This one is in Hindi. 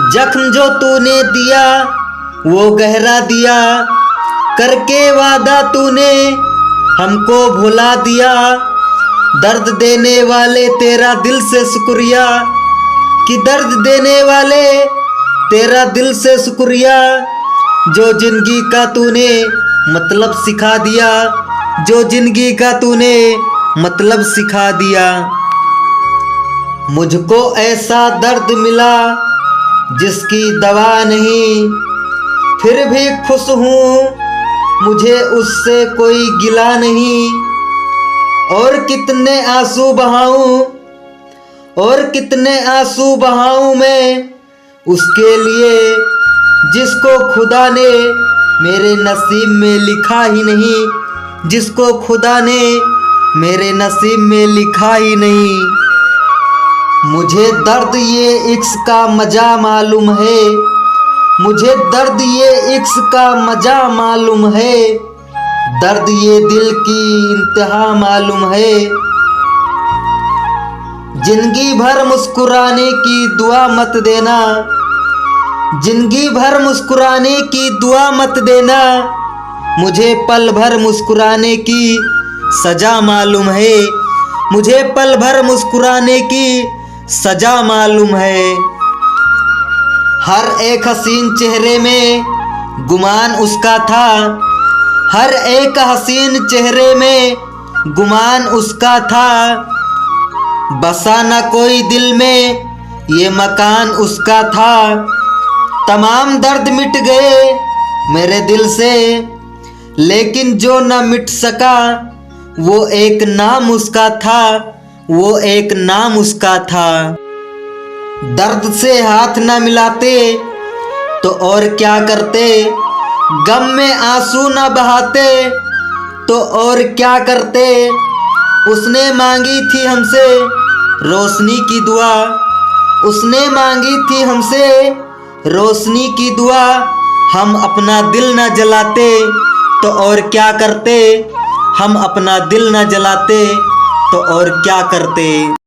जख्म जो तूने दिया वो गहरा दिया, करके वादा तूने हमको भुला दिया। दर्द देने वाले तेरा दिल से शुक्रिया, कि दर्द देने वाले तेरा दिल से शुक्रिया। जो जिंदगी का तूने मतलब सिखा दिया, जो जिंदगी का तूने मतलब सिखा दिया। मुझको ऐसा दर्द मिला जिसकी दवा नहीं, फिर भी खुश हूँ मुझे उससे कोई गिला नहीं। और कितने आंसू बहाऊं, और कितने आंसू बहाऊं मैं उसके लिए, जिसको खुदा ने मेरे नसीब में लिखा ही नहीं, जिसको खुदा ने मेरे नसीब में लिखा ही नहीं। मुझे दर्द ये इश्क का मजा मालूम है, मुझे दर्द ये इश्क का मजा मालूम है। दर्द ये दिल की इंतहा मालूम है। जिंदगी भर मुस्कुराने की दुआ मत देना, जिंदगी भर मुस्कुराने की दुआ मत देना। मुझे पल भर मुस्कुराने की सजा मालूम है, मुझे पल भर मुस्कुराने की सजा मालूम है। हर एक हसीन चेहरे में गुमान उसका था, हर एक हसीन चेहरे में गुमान उसका था। बसा न कोई दिल में ये मकान उसका था। तमाम दर्द मिट गए मेरे दिल से, लेकिन जो न मिट सका वो एक नाम उसका था, वो एक नाम उसका था। दर्द से हाथ न मिलाते तो और क्या करते, गम में आंसू न बहाते तो और क्या करते। उसने मांगी थी हमसे रोशनी की दुआ, उसने मांगी थी हमसे रोशनी की दुआ। हम अपना दिल न जलाते तो और क्या करते, हम अपना दिल न जलाते तो और क्या करते।